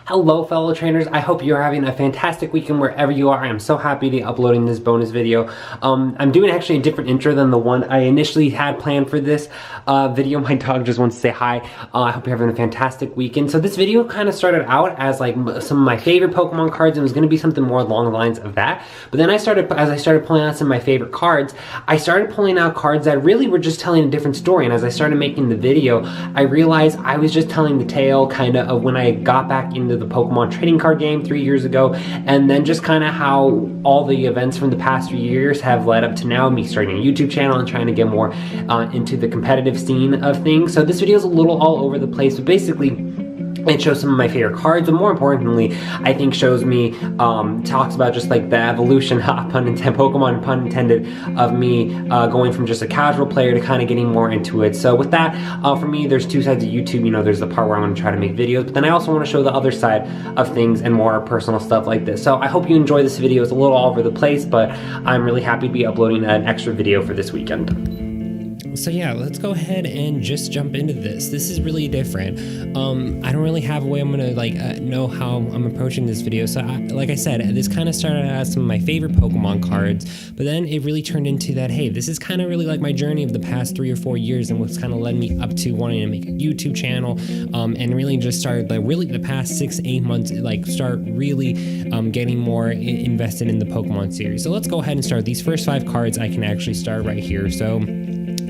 Hello fellow trainers, I hope you're having a fantastic weekend wherever you are. I'm so happy to be uploading this bonus video. I'm doing actually a different intro than the one I initially had planned for this video. My dog just wants to say hi. I hope you're having a fantastic weekend. So this video kind of started out as like some of my favorite Pokemon cards, and it was going to be something more along the lines of that. But then as I started pulling out some of my favorite cards, I started pulling out cards that really were just telling a different story. And as I started making the video, I realized I was just telling the tale kind of when I got back into the Pokemon trading card game 3 years ago, and then just kind of how all the events from the past 3 years have led up to now me starting a YouTube channel and trying to get more into the competitive scene of things. So this video is a little all over the place, but basically it shows some of my favorite cards, but more importantly, I think shows me, talks about just like the evolution, pun intended, Pokemon pun intended, of me going from just a casual player to kind of getting more into it. So with that, for me, there's two sides of YouTube. You know, there's the part where I want to try to make videos, but then I also want to show the other side of things and more personal stuff like this. So I hope you enjoy this video. It's a little all over the place, but I'm really happy to be uploading an extra video for this weekend. So yeah, let's go ahead and just jump into this. This is really different. I don't really have a way I'm gonna know how I'm approaching this video. So like I said, this kind of started as some of my favorite Pokemon cards, but then it really turned into that, hey, this is kind of really like my journey of the past 3 or 4 years and what's kind of led me up to wanting to make a YouTube channel, and really just started like really the past 6-8 months, like start really getting more invested in the Pokemon series. So let's go ahead and start. These first 5 cards I can actually start right here. So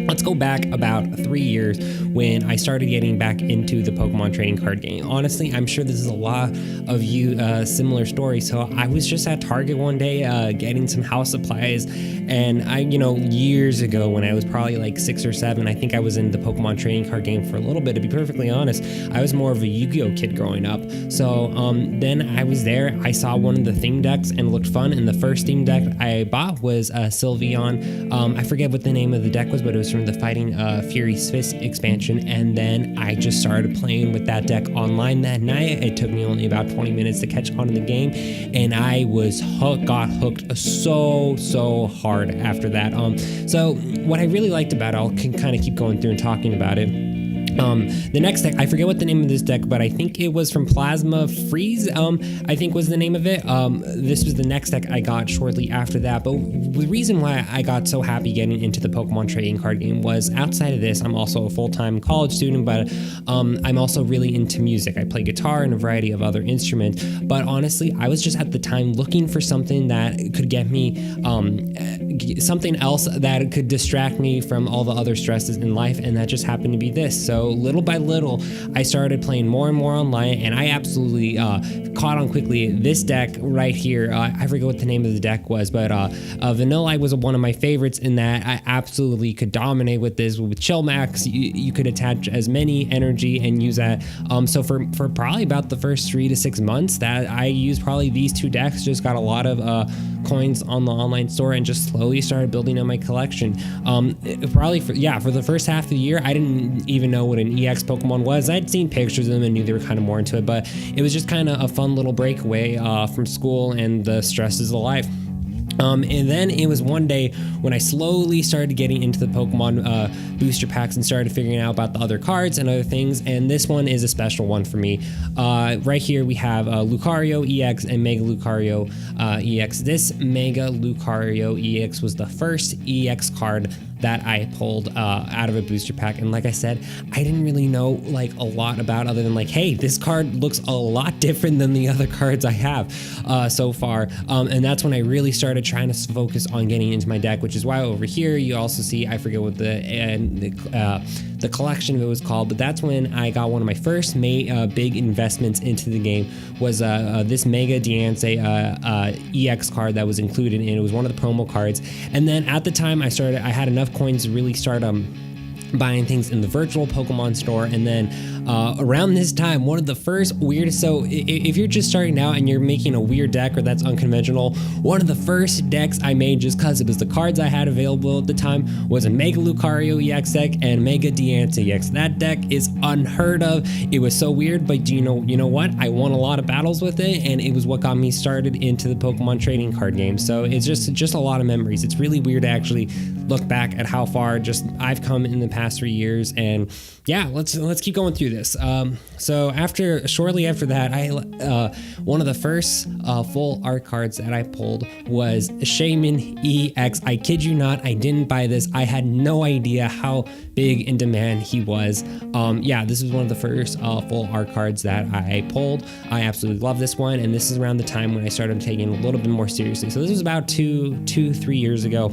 let's go back about 3 years when I started getting back into the Pokemon trading card game. Honestly, I'm sure this is a lot of you similar story. So I was just at Target one day getting some house supplies, and years ago when I was probably like 6 or 7, I think I was in the Pokemon trading card game for a little bit. To be perfectly honest, I was more of a Yu-Gi-Oh kid growing up. So then I was there, I saw one of the theme decks and it looked fun, and the first theme deck I bought was Sylveon. I forget what the name of the deck was, but it was from the Fighting Fury's Fist expansion, and then I just started playing with that deck online that night. It took me only about 20 minutes to catch on in the game, and I was got hooked so hard after that. So what I really liked about it, I'll kind of keep going through and talking about it. The next deck, I forget what the name of this deck, but I think it was from Plasma Freeze, I think was the name of it. This was the next deck I got shortly after that. But the reason why I got so happy getting into the Pokemon trading card game was, outside of this, I'm also a full-time college student, but I'm also really into music. I play guitar and a variety of other instruments. But honestly, I was just at the time looking for something that could get me something else that could distract me from all the other stresses in life, and that just happened to be this. So little by little, I started playing more and more online, and I absolutely caught on quickly. This deck right here, I forget what the name of the deck was, but Vanillite was one of my favorites in that I absolutely could dominate with this. With Chill Max, you could attach as many energy and use that. So for probably about the first 3 to 6 months that I used probably these 2 decks, just got a lot of coins on the online store and just slowly started building on my collection. Probably for the first half of the year, I didn't even know what an EX Pokemon was. I'd seen pictures of them and knew they were kind of more into it, but it was just kind of a fun little breakaway from school and the stresses of life. And then it was one day when I slowly started getting into the Pokemon booster packs and started figuring out about the other cards and other things, and this one is a special one for me. Right here we have Lucario EX and Mega Lucario EX. This Mega Lucario EX was the first EX card that I pulled out of a booster pack, and like I said, I didn't really know like a lot about, other than like, hey, this card looks a lot different than the other cards I have so far, and that's when I really started trying to focus on getting into my deck, which is why over here you also see, I forget what the collection of it was called, but that's when I got one of my first big investments into the game, was this Mega Diancie EX card that was included, and it was one of the promo cards. And then at the time I had enough coins to really start buying things in the virtual Pokemon store. And then around this time, one of the first weirdest, so if you're just starting out and you're making a weird deck or that's unconventional, one of the first decks I made, just because it was the cards I had available at the time, was a Mega Lucario EX deck and Mega Diancie EX. That deck is unheard of. It was so weird, but you know what? I won a lot of battles with it, and it was what got me started into the Pokemon trading card game. So it's just a lot of memories. It's really weird to actually look back at how far I've come in the past 3 years. And yeah, let's keep going through this. this. So shortly after that, one of the first full art cards that I pulled was Shaman EX. I kid you not, I didn't buy this. I had no idea how big in demand he was. Yeah, this was one of the first full art cards that I pulled. I absolutely love this one, and this is around the time when I started taking it a little bit more seriously. So this was about 3 years ago.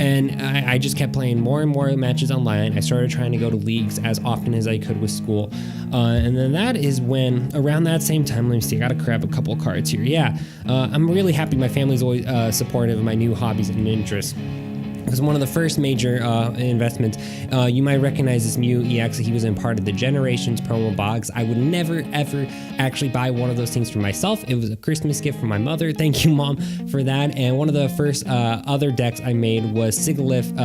And I just kept playing more and more matches online. I started trying to go to leagues as often as I could with school. And then that is when, around that same time, let me see, I gotta grab a couple cards here. Yeah, I'm really happy my family's always supportive of my new hobbies and interests. It was one of the first major investments. You might recognize this Mew EX. He was in part of the Generations promo box. I would never, ever actually buy one of those things for myself. It was a Christmas gift from my mother. Thank you, Mom, for that. And one of the first other decks I made was Sigalith.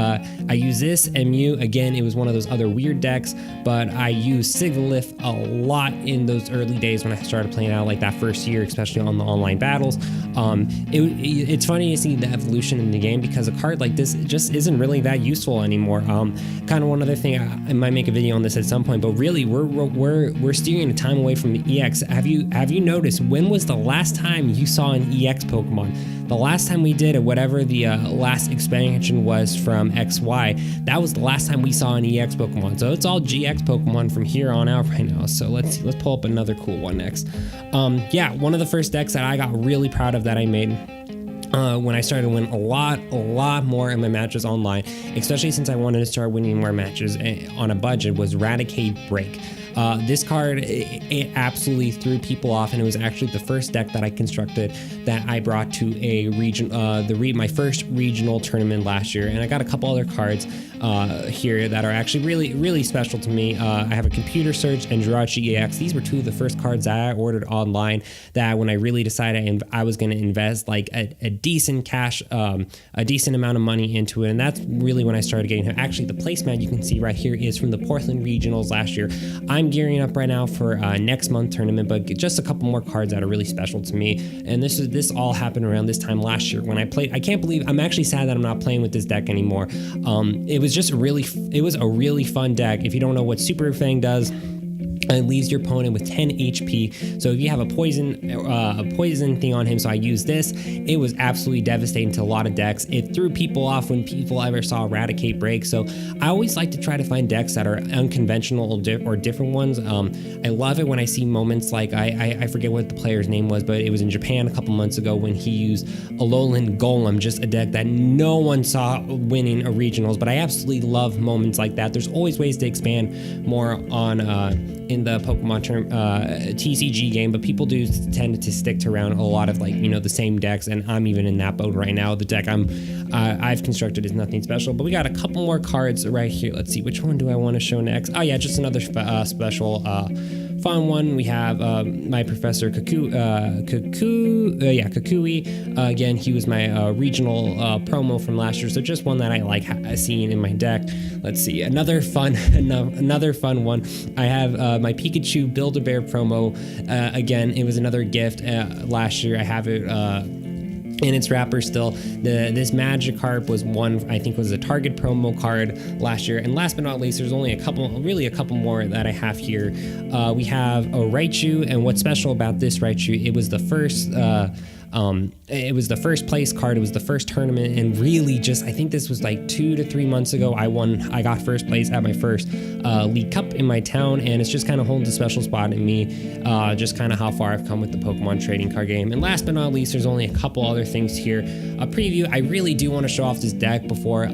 I used this and Mew. Again, it was one of those other weird decks, but I used Sigalith a lot in those early days when I started playing out, like that first year, especially on the online battles. It's funny to see the evolution in the game, because a card like this just isn't really that useful anymore. Kind of one other thing, I might make a video on this at some point, but really we're steering the time away from the EX. Have you noticed, when was the last time you saw an EX Pokemon? The last time we did it, whatever the last expansion was from XY, that was the last time we saw an EX Pokemon. So it's all GX Pokemon from here on out right now. So let's pull up another cool one next. Yeah, one of the first decks that I got really proud of that I made when I started to win a lot more in my matches online, especially since I wanted to start winning more matches on a budget, was Raticate Break. This card, it absolutely threw people off, and it was actually the first deck that I constructed that I brought to a region, my first regional tournament last year. And I got a couple other cards here that are actually really special to me. I have a Computer Search and Jirachi EX. These were two of the first cards that I ordered online, that when I really decided I was going to invest like a decent cash, a decent amount of money into it. And that's really when I started getting it. Actually, the placemat you can see right here is from the Portland Regionals last year. I'm gearing up right now for next month tournament, but just a couple more cards that are really special to me. And this all happened around this time last year when I played. I can't believe, I'm actually sad that I'm not playing with this deck anymore. It was a really fun deck. If you don't know what Super Fang does, it leaves your opponent with 10 HP. So if you have a poison thing on him, so I used this, it was absolutely devastating to a lot of decks. It threw people off when people ever saw Eradicate Break. So I always like to try to find decks that are unconventional or different ones. I love it when I see moments like, I forget what the player's name was, but it was in Japan a couple months ago when he used Alolan Golem, just a deck that no one saw winning a regionals. But I absolutely love moments like that. There's always ways to expand more on in the Pokemon term TCG game, but people do tend to stick to around a lot of the same decks, and I'm even in that boat right now. The deck I've constructed is nothing special, but we got a couple more cards right here. Let's see, which one do I want to show next? Oh yeah, just another special fun one. We have my Professor Kukui. Again, he was my regional promo from last year, so just one that I like seeing in my deck. Let's see, another fun one. I have my Pikachu Build-A-Bear promo. Again, it was another gift last year. I have it in its wrapper still. This Magikarp was one, I think was a Target promo card last year. And last but not least, there's only a couple more that I have here. We have a Raichu, and what's special about this Raichu, it was the first place card. It was the first tournament, and really just, I think this was like 2 to 3 months ago, I got first place at my first League Cup in my town, and it's just kind of holds a special spot in me, just kind of how far I've come with the Pokemon trading card game. And last but not least, there's only a couple other things here. A preview, I really do want to show off this deck before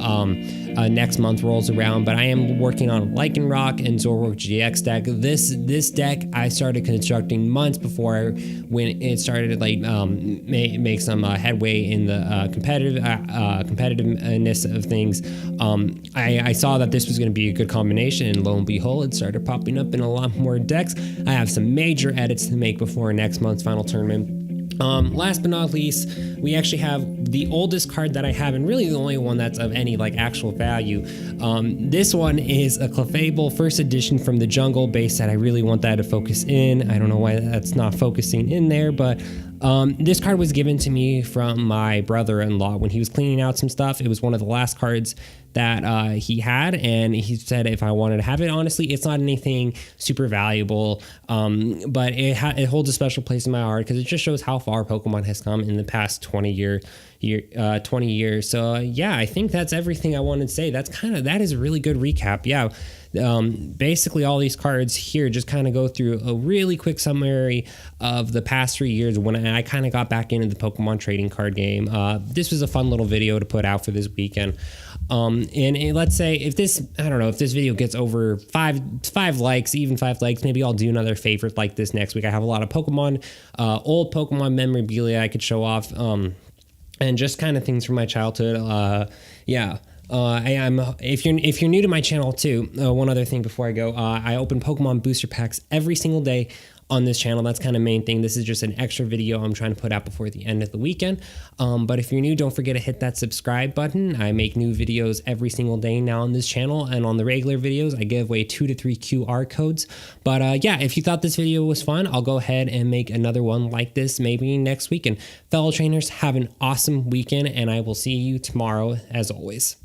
next month rolls around, but I am working on Lycanroc and Zoroark GX deck. This deck I started constructing months before when it started to make some headway in the competitiveness of things. I saw that this was going to be a good combination, and lo and behold, it started popping up in a lot more decks. I have some major edits to make before next month's final tournament. Last but not least, we actually have the oldest card that I have, and really the only one that's of any actual value. This one is a Clefable first edition from the Jungle base that I really want that to focus in. I don't know why that's not focusing in there, but This card was given to me from my brother-in-law when he was cleaning out some stuff. It was one of the last cards that he had, and he said if I wanted to have it. Honestly, it's not anything super valuable, but it holds a special place in my heart because it just shows how far Pokemon has come in the past 20 years. So yeah, I think that's everything I wanted to say. That is a really good recap. Yeah. Basically all these cards here just kind of go through a really quick summary of the past 3 years when I kind of got back into the Pokemon trading card game. This was a fun little video to put out for this weekend. And let's say if this video gets over five likes, even 5 likes, maybe I'll do another favorite like this next week. I have a lot of Pokemon, old Pokemon memorabilia I could show off, and just kind of things from my childhood. If you're new to my channel too, one other thing before I go, I open Pokemon booster packs every single day on this channel. That's kind of main thing. This is just an extra video I'm trying to put out before the end of the weekend. But if you're new, don't forget to hit that subscribe button. I make new videos every single day now on this channel, and on the regular videos, I give away 2 to 3 QR codes. But yeah, if you thought this video was fun, I'll go ahead and make another one like this maybe next week. And fellow trainers, have an awesome weekend, and I will see you tomorrow as always.